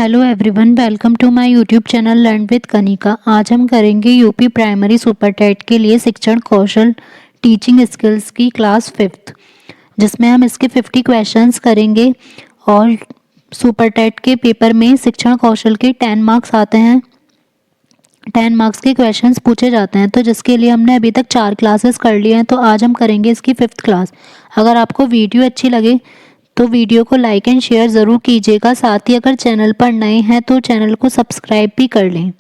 Hello everyone, welcome to my YouTube channel learn with Kanika. आज हम करेंगे यूपी प्राइमरी सुपर टेट के लिए शिक्षण कौशल टीचिंग स्किल्स की क्लास 5th, जिसमें हम इसके 50 क्वेश्चंस करेंगे। और सुपर टेट के पेपर में शिक्षण कौशल के 10 मार्क्स आते हैं, 10 मार्क्स के क्वेश्चंस पूछे जाते हैं। तो जिसके लिए हमने अभी तक 4 क्लासेस कर लिए हैं, तो आज हम करेंगे इसकी 5th क्लास। अगर आपको वीडियो अच्छी लगे तो वीडियो को लाइक एंड शेयर ज़रूर कीजिएगा। साथ ही अगर चैनल पर नए हैं तो चैनल को सब्सक्राइब भी कर लें।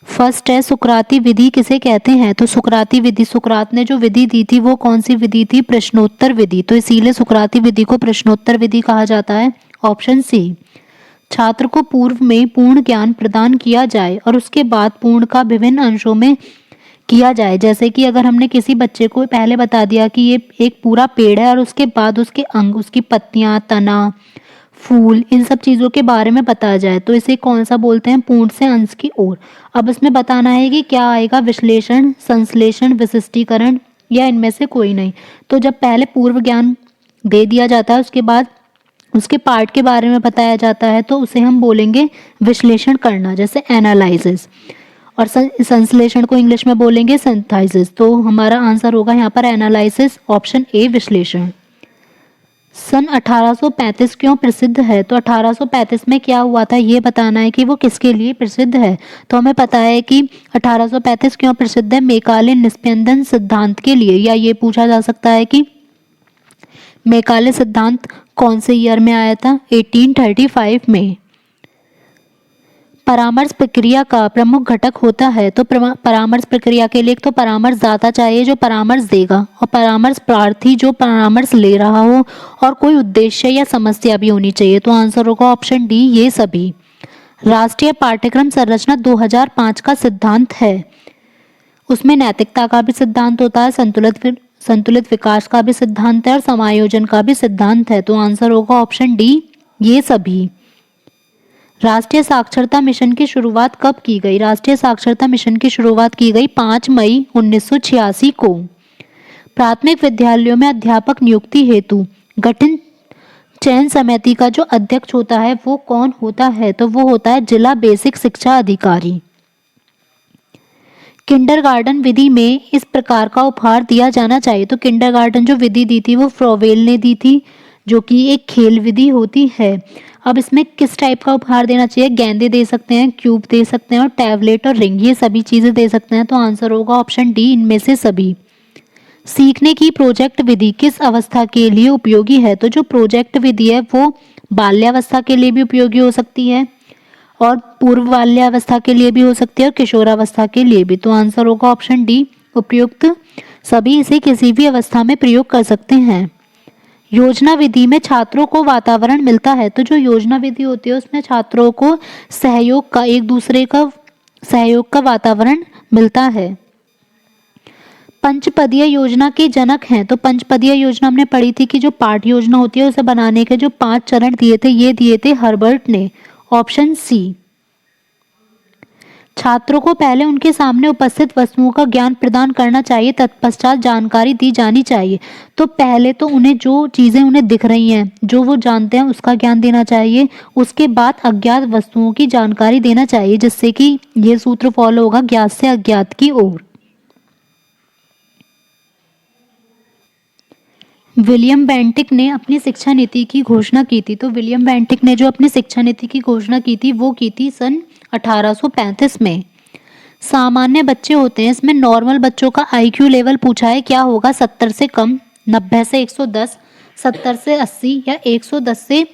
फर्स्ट है, सुकराती विधि किसे कहते हैं? तो सुकराती विधि, सुकरात ने जो विधि दी थी वो कौन सी विधि थी? प्रश्नोत्तर विधि। तो इसीलिए सुकराती विधि को प्रश्नोत्तर विधि कहा जाता है। Option C. छात्र को पूर्व में पूर्ण ज्ञान प्रदान किया जाए और उसके बाद पूर्ण का विभिन्न अंशों में किया जाए। जैसे कि अगर हमने किसी बच्चे को पहले बता दिया कि ये एक पूरा पेड़ है और उसके बाद उसके अंग, उसकी पत्तियां, तना, फूल, इन सब चीज़ों के बारे में बताया जाए, तो इसे कौन सा बोलते हैं? पूर्ण से अंश की ओर। अब इसमें बताना है कि क्या आएगा? विश्लेषण, संश्लेषण, विशिष्टीकरण या इनमें से कोई नहीं। तो जब पहले पूर्व ज्ञान दे दिया जाता है, उसके बाद उसके पार्ट के बारे में बताया जाता है, तो उसे हम बोलेंगे विश्लेषण करना, जैसे एनालिसिस। और संश्लेषण को इंग्लिश में बोलेंगे सिंथेसिस। तो हमारा आंसर होगा यहाँ पर एनालिसिस, ऑप्शन ए विश्लेषण। सन 1835 क्यों प्रसिद्ध है? तो 1835 में क्या हुआ था ये बताना है कि वो किसके लिए प्रसिद्ध है। तो हमें पता है कि 1835 क्यों प्रसिद्ध है? मैकाले निस्पंदन सिद्धांत के लिए। या ये पूछा जा सकता है कि मैकाले सिद्धांत कौन से ईयर में आया था? 1835 में। परामर्श प्रक्रिया का प्रमुख घटक होता है। तो परामर्श प्रक्रिया के लिए एक तो परामर्शदाता चाहिए जो परामर्श देगा, और परामर्श प्रार्थी जो परामर्श ले रहा हो, और कोई उद्देश्य या समस्या भी होनी चाहिए। तो आंसर होगा ऑप्शन डी, ये सभी। राष्ट्रीय पाठ्यक्रम संरचना 2005 का सिद्धांत है। उसमें नैतिकता का भी सिद्धांत होता है, संतुलित विकास का भी सिद्धांत है और समायोजन का भी सिद्धांत है। तो आंसर होगा ऑप्शन डी, ये सभी। राष्ट्रीय साक्षरता मिशन की शुरुआत कब की गई? राष्ट्रीय साक्षरता मिशन की शुरुआत की गई 5 मई 1986 को। प्राथमिक विद्यालयों में अध्यापक नियुक्ति हेतु गठित चयन समिति का जो अध्यक्ष होता है वो कौन होता है? तो वो होता है जिला बेसिक शिक्षा अधिकारी। किंडरगार्टन विधि में इस प्रकार का उपहार दिया जाना चाहिए। तो किंडरगार्टन जो विधि दी थी वो फ्रोवेल ने दी थी, जो कि एक खेल विधि होती है। अब इसमें किस टाइप का उपहार देना चाहिए? गेंदे दे सकते हैं, क्यूब दे सकते हैं और टैबलेट और रिंग, ये सभी चीज़ें दे सकते हैं। तो आंसर होगा ऑप्शन डी, इनमें से सभी। सीखने की प्रोजेक्ट विधि किस अवस्था के लिए उपयोगी है? तो जो प्रोजेक्ट विधि है वो बाल्यावस्था के लिए भी उपयोगी हो सकती है, और पूर्व बाल्यावस्था के लिए भी हो सकती है, और किशोरावस्था के लिए भी। तो आंसर होगा ऑप्शन डी, उपयुक्त सभी इसे किसी भी अवस्था में प्रयोग कर सकते हैं। योजना विधि में छात्रों को वातावरण मिलता है। तो जो योजना विधि होती है उसमें छात्रों को सहयोग का, एक दूसरे का सहयोग का वातावरण मिलता है। पंचपदीय योजना के जनक हैं। तो पंचपदीय योजना हमने पढ़ी थी कि जो पाठ योजना होती है उसे बनाने के जो 5 चरण दिए थे, ये दिए थे हर्बर्ट ने। Option C. छात्रों को पहले उनके सामने उपस्थित वस्तुओं का ज्ञान प्रदान करना चाहिए, तत्पश्चात जानकारी दी जानी चाहिए। तो पहले तो उन्हें जो चीज़ें उन्हें दिख रही हैं, जो वो जानते हैं, उसका ज्ञान देना चाहिए। उसके बाद अज्ञात वस्तुओं की जानकारी देना चाहिए, जिससे कि ये सूत्र फॉलो होगा, ज्ञात से अज्ञात की ओर। विलियम बेंटिक ने अपनी शिक्षा नीति की घोषणा की थी। तो विलियम बेंटिक ने जो अपनी शिक्षा नीति की घोषणा की थी वो की थी सन 1835 में। सामान्य बच्चे होते हैं, इसमें नॉर्मल बच्चों का आईक्यू लेवल पूछा है, क्या होगा? 70 से कम, 90 से 110, 70 से 80 या 110 से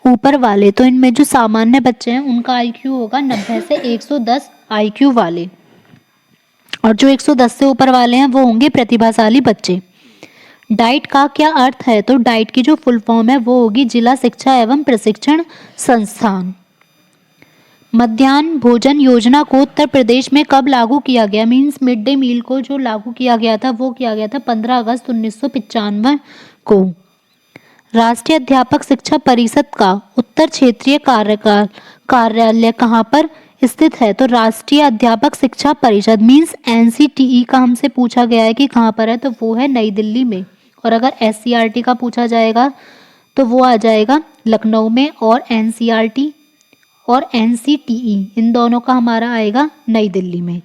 ऊपर वाले। तो इनमें जो सामान्य बच्चे हैं उनका आईक्यू होगा 90 से 110 आईक्यू वाले, और जो 110 से ऊपर वाले हैं वो होंगे प्रतिभाशाली बच्चे। डाइट का क्या अर्थ है? तो डाइट की जो फुल फॉर्म है वो होगी जिला शिक्षा एवं प्रशिक्षण संस्थान। मध्याह्न भोजन योजना को उत्तर प्रदेश में कब लागू किया गया? मीन्स मिड डे मील को जो लागू किया गया था वो किया गया था 15 अगस्त 1995 को। राष्ट्रीय अध्यापक शिक्षा परिषद का उत्तर क्षेत्रीय कार्यालय कहाँ पर स्थित है? तो राष्ट्रीय अध्यापक शिक्षा परिषद मीन्स एनसीटीई का हमसे पूछा गया है कि कहाँ पर है, तो वो है नई दिल्ली में। और अगर एससीईआरटी का पूछा जाएगा तो वो आ जाएगा लखनऊ में, और एनसीईआरटी और एनसीटीई इन दोनों का हमारा आएगा नई दिल्ली में।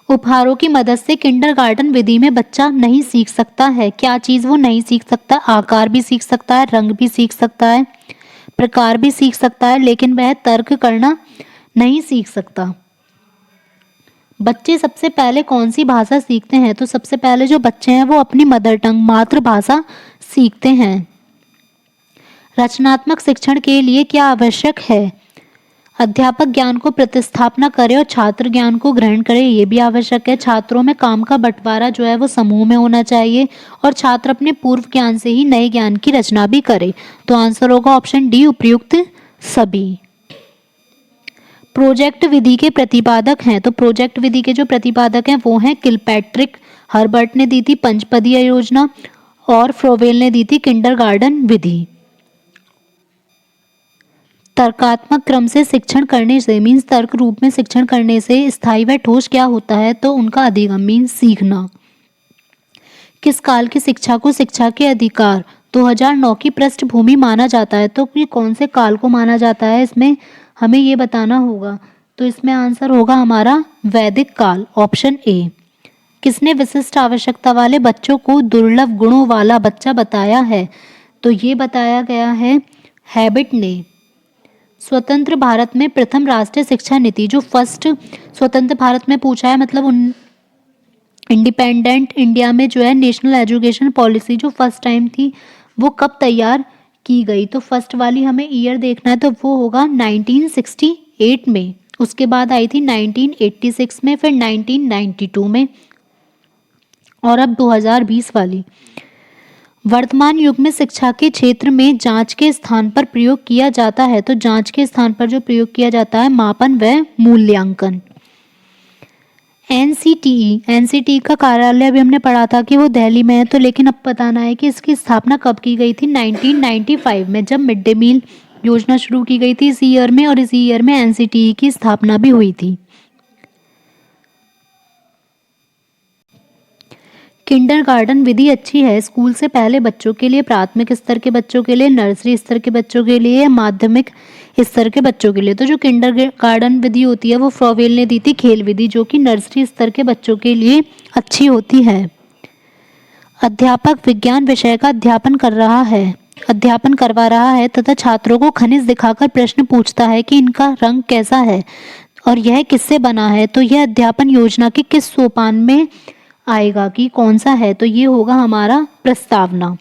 उपहारों की मदद से किंडरगार्टन विधि में बच्चा नहीं सीख सकता है। क्या चीज़ वो नहीं सीख सकता? आकार भी सीख सकता है, रंग भी सीख सकता है, प्रकार भी सीख सकता है, लेकिन वह तर्क करना नहीं सीख सकता। बच्चे सबसे पहले कौन सी भाषा सीखते हैं? तो सबसे पहले जो बच्चे हैं वो अपनी मदर टंग मातृभाषा सीखते हैं। रचनात्मक शिक्षण के लिए क्या आवश्यक है? अध्यापक ज्ञान को प्रतिस्थापना करे और छात्र ज्ञान को ग्रहण करे, ये भी आवश्यक है। छात्रों में काम का बंटवारा जो है वो समूह में होना चाहिए, और छात्र अपने पूर्व ज्ञान से ही नए ज्ञान की रचना भी करे। तो आंसर होगा ऑप्शन डी, उपयुक्त सभी। प्रोजेक्ट विधि के प्रतिपादक हैं, तो प्रोजेक्ट विधि के जो प्रतिपादक हैं वो हैं किलपैट्रिक। हर्बर्ट ने दी थी पंचपदीय योजना, और फ्रोवेल ने दी थी किंडरगार्टन विधि। तर्कात्मक क्रम से शिक्षण करने से मीन्स तर्क रूप में शिक्षण करने से स्थायी व ठोस क्या होता है? तो उनका अधिगम मीन्स सीखना। किस काल की शिक्षा को शिक्षा के अधिकार 2009 की पृष्ठभूमि माना जाता है? तो ये कौन से काल को माना जाता है, इसमें हमें ये बताना होगा। तो इसमें आंसर होगा हमारा वैदिक काल, ऑप्शन ए। किसने विशिष्ट आवश्यकता वाले बच्चों को दुर्लभ गुणों वाला बच्चा बताया है? तो ये बताया गया है हैबिट ने। स्वतंत्र भारत में प्रथम राष्ट्रीय शिक्षा नीति, जो फर्स्ट स्वतंत्र भारत में पूछा है, मतलब इंडिपेंडेंट इंडिया में जो है नेशनल एजुकेशन पॉलिसी जो फर्स्ट टाइम थी वो कब तैयार की गई? तो फर्स्ट वाली हमें ईयर देखना है, तो वो होगा 1968 में। उसके बाद आई थी 1986 में, फिर 1992 में, और अब 2020 वाली। वर्तमान युग में शिक्षा के क्षेत्र में जांच के स्थान पर प्रयोग किया जाता है, तो जांच के स्थान पर जो प्रयोग किया जाता है मापन व मूल्यांकन। एनसीटीई का कार्यालय भी हमने पढ़ा था कि वो दिल्ली में है, तो लेकिन अब बताना है कि इसकी स्थापना कब की गई थी? 1995 में, जब मिड डे मील योजना शुरू की गई थी इसी ईयर में, और इसी ईयर में एनसीटीई की स्थापना भी हुई थी। किंडरगार्टन विधि अच्छी है स्कूल से पहले बच्चों के लिए, प्राथमिक स्तर के बच्चों के लिए, नर्सरी स्तर के बच्चों के लिए, माध्यमिक स्तर के बच्चों के लिए? तो जो किंडरगार्टन विधि होती है वो फ्रोवेल ने दी थी खेल विधि, जो कि नर्सरी स्तर के बच्चों के लिए अच्छी होती है। अध्यापक विज्ञान विषय का अध्यापन करवा रहा है तथा छात्रों को खनिज दिखाकर प्रश्न पूछता है कि इनका रंग कैसा है और यह किससे बना है। तो यह अध्यापन योजना के किस सोपान में आएगा कि कौन सा है? तो ये होगा हमारा प्रस्तावना।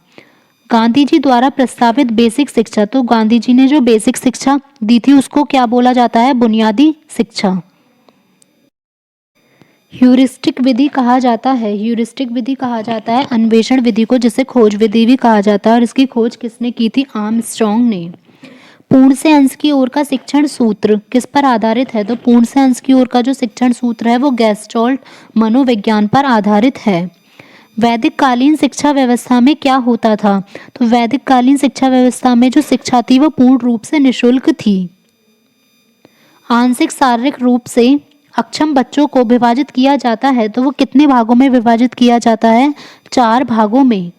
गांधी जी द्वारा प्रस्तावित बेसिक शिक्षा, तो गांधी जी ने जो बेसिक शिक्षा दी थी उसको क्या बोला जाता है? बुनियादी शिक्षा। ह्यूरिस्टिक विधि कहा जाता है अन्वेषण विधि को, जिसे खोज विधि भी कहा जाता है, और इसकी खोज किसने की थी? आर्मस्ट्रॉन्ग ने। पूर्ण से अंश की ओर का शिक्षण सूत्र किस पर आधारित है? तो पूर्ण से अंश की ओर का जो शिक्षण सूत्र है वो गेस्टोल्ट मनोविज्ञान पर आधारित है। वैदिक कालीन शिक्षा व्यवस्था में क्या होता था? तो वैदिक कालीन शिक्षा व्यवस्था में जो शिक्षा थी वो पूर्ण रूप से निःशुल्क थी। आंशिक शारीरिक रूप से अक्षम बच्चों को विभाजित किया जाता है, तो वो कितने भागों में विभाजित किया जाता है? 4 भागों में।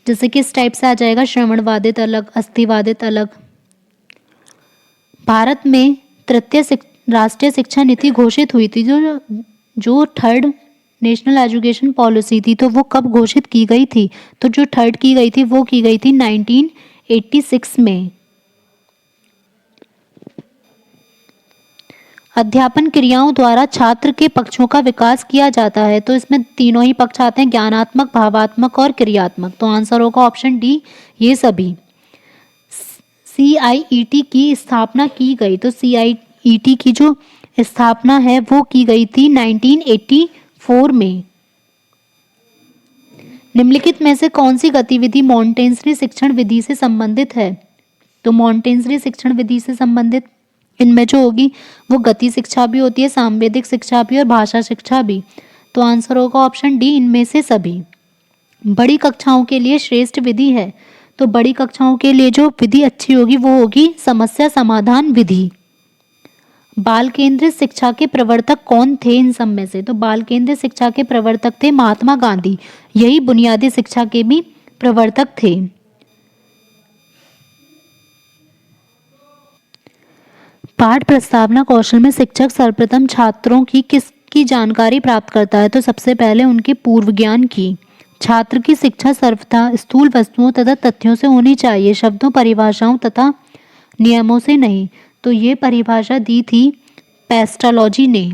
जैसे कि इस टाइप से आ जाएगा, श्रवणवादित अलग, अस्थिवादित अलग। भारत में तृतीय राष्ट्रीय शिक्षा नीति घोषित हुई थी, जो थर्ड नेशनल एजुकेशन पॉलिसी थी, तो वो कब घोषित की गई थी? तो जो थर्ड की गई थी वो की गई थी 1986 में। अध्यापन क्रियाओं द्वारा छात्र के पक्षों का विकास किया जाता है, तो इसमें तीनों ही पक्ष आते हैं, ज्ञानात्मक, भावात्मक और क्रियात्मक। तो आंसर होगा ऑप्शन डी, ये सभी। CIET की स्थापना की गई, तो CIET की जो स्थापना है वो की गई थी 1984 में। निम्नलिखित में से कौन सी गतिविधि मॉन्टेसरी शिक्षण विधि से संबंधित है? तो मॉन्टेसरी शिक्षण विधि से संबंधित इनमें जो होगी वो गति शिक्षा भी होती है, सांवेदिक शिक्षा भी और भाषा शिक्षा भी। तो आंसर होगा ऑप्शन डी, इनमें से सभी। बड़ी कक्षाओं के लिए श्रेष्ठ विधि है, तो बड़ी कक्षाओं के लिए जो विधि अच्छी होगी वो होगी समस्या समाधान विधि। बाल केंद्रित शिक्षा के प्रवर्तक कौन थे इन सब में से? तो बाल केंद्रित शिक्षा के प्रवर्तक थे महात्मा गांधी। यही बुनियादी शिक्षा के भी प्रवर्तक थे। पाठ प्रस्तावना कौशल में शिक्षक सर्वप्रथम छात्रों की किसकी जानकारी प्राप्त करता है? तो सबसे पहले उनके पूर्व ज्ञान की। छात्र की शिक्षा सर्वथा स्थूल वस्तुओं तथा तथ्यों से होनी चाहिए, शब्दों, परिभाषाओं तथा नियमों से नहीं। तो ये परिभाषा दी थी पेस्टालॉजी ने।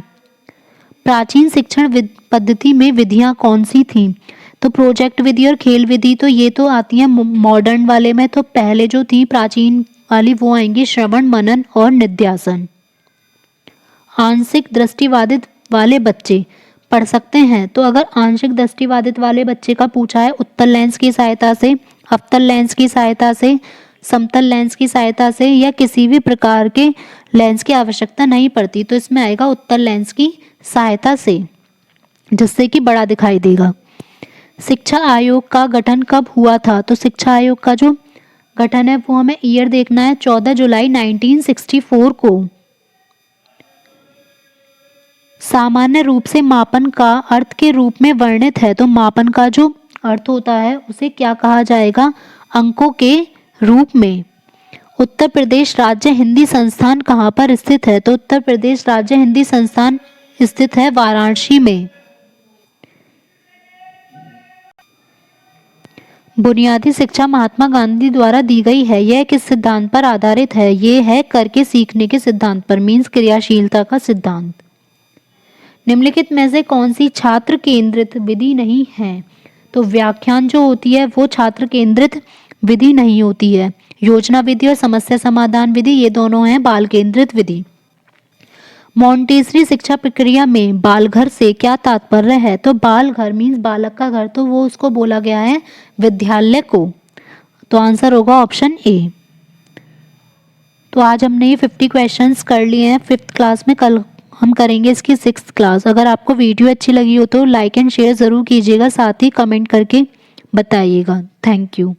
प्राचीन शिक्षण पद्धति में विधियां कौन सी थीं? तो प्रोजेक्ट विधि और खेल विधि तो ये तो आती हैं मॉडर्न वाले में। तो पहले जो थी प्राचीन वाली वो आएंगी श्रवण, मनन और निध्यासन। आंशिक दृष्टिबाधित वाले बच्चे पढ़ सकते हैं। तो अगर आंशिक दृष्टिबाधित वाले बच्चे का पूछा है उत्तल लेंस की सहायता से, अवतल लेंस की सहायता से, समतल लेंस की सहायता से या किसी भी प्रकार के लेंस की आवश्यकता नहीं पड़ती, तो इसमें आएगा उत्तल लेंस की सहायता से, जिससे कि बड़ा दिखाई देगा। शिक्षा आयोग का गठन कब हुआ था? तो शिक्षा आयोग का जो गठन है वो हमें ईयर देखना है, 14 जुलाई 1964 को। सामान्य रूप से मापन का अर्थ के रूप में वर्णित है। तो मापन का जो अर्थ होता है उसे क्या कहा जाएगा? अंकों के रूप में। उत्तर प्रदेश राज्य हिंदी संस्थान कहाँ पर स्थित है? तो उत्तर प्रदेश राज्य हिंदी संस्थान स्थित है वाराणसी में। बुनियादी शिक्षा महात्मा गांधी द्वारा दी गई है, यह किस सिद्धांत पर आधारित है? ये है करके सीखने के सिद्धांत पर, मीन्स क्रियाशीलता का सिद्धांत। निम्नलिखित में से कौन सी छात्र केंद्रित विधि नहीं है? तो व्याख्यान जो होती है वो छात्र केंद्रित विधि नहीं होती है। योजना विधि और समस्या समाधान विधि ये दोनों हैं बाल केंद्रित विधि। मॉन्टेसरी शिक्षा प्रक्रिया में बाल घर से क्या तात्पर्य है? तो बाल घर मीन्स बालक का घर, तो वो उसको बोला गया है विद्यालय को। तो आंसर होगा ऑप्शन ए। तो आज हमने ये 50 क्वेश्चंस कर लिए हैं 5th क्लास में। कल हम करेंगे इसकी 6th क्लास। अगर आपको वीडियो अच्छी लगी हो तो लाइक एंड शेयर ज़रूर कीजिएगा, साथ ही कमेंट करके बताइएगा। Thank you.